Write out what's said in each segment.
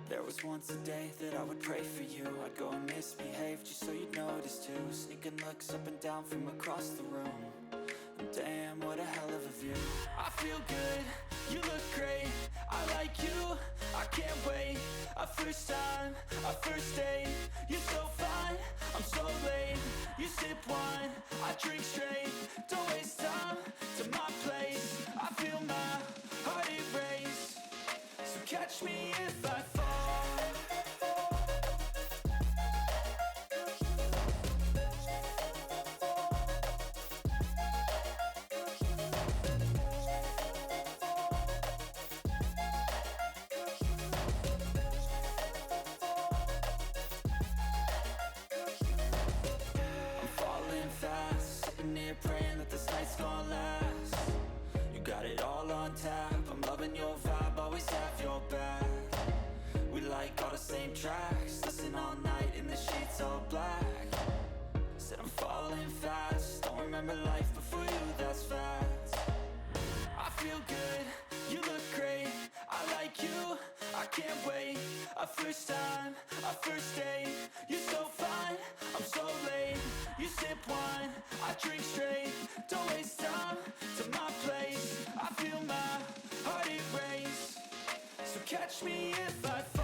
There was once a day that I would pray for you. I'd go and misbehave just so you'd notice too. Sneaking looks up and down from across the room. And damn, what a hell of a view. I feel good, you look great, I like you, I can't wait. A first time, a first date, you're so fine, I'm so late. You sip wine, I drink straight. Don't waste time to my place. I feel my heart erase. So catch me if I fall. I'm falling fast, sitting here praying that this night's gonna last. You got it all on tap, I'm loving your vibe, always have your back. We like all the same tracks, listen all night in the sheets all black. Said I'm falling fast, don't remember life before you, that's facts. I feel good, you look great, I like you, I can't wait. A first time, a first date, you're so fine, I'm so late. You sip wine, I drink straight. Don't waste time to my place. I feel my heart erase. So catch me if I fall.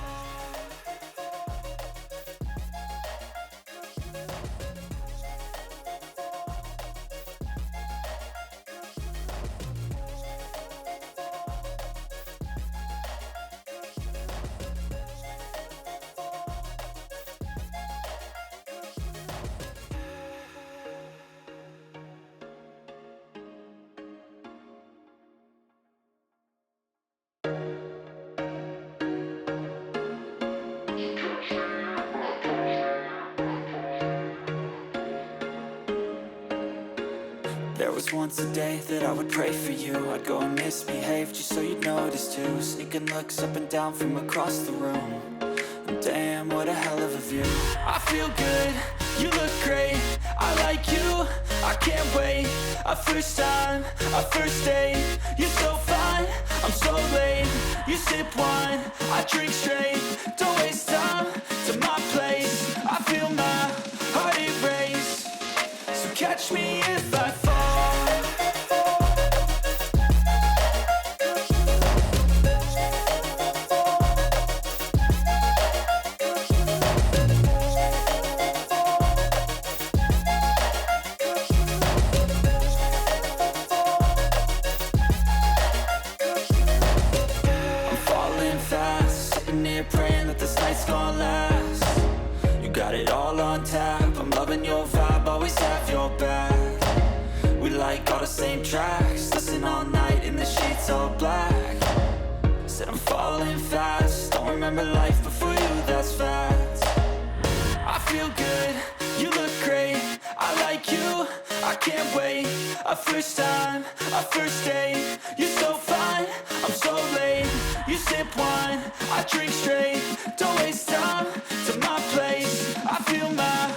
There was once a day that I would pray for you. I'd go and misbehave just so you'd notice too. Sneaking looks up and down from across the room. And damn, what a hell of a view. I feel good, you look great, I like you, I can't wait. A first time, a first date, you're so fine, I'm so late. You sip wine, I drink straight. Don't waste time to my place. I feel my heart erase. So catch me if I fall. I'm falling fast, sitting here praying that this night's gonna last. You got it all on tap, I'm loving your vibe, always have your back. We like all the same tracks, listen all night in the sheets all black. Said I'm falling fast, don't remember life before you, that's facts. I feel good, you look great, I like you, I can't wait. A first time, a first date, you're so fine, I'm so late. You sip wine, I drink straight. Don't waste time to my place. I feel my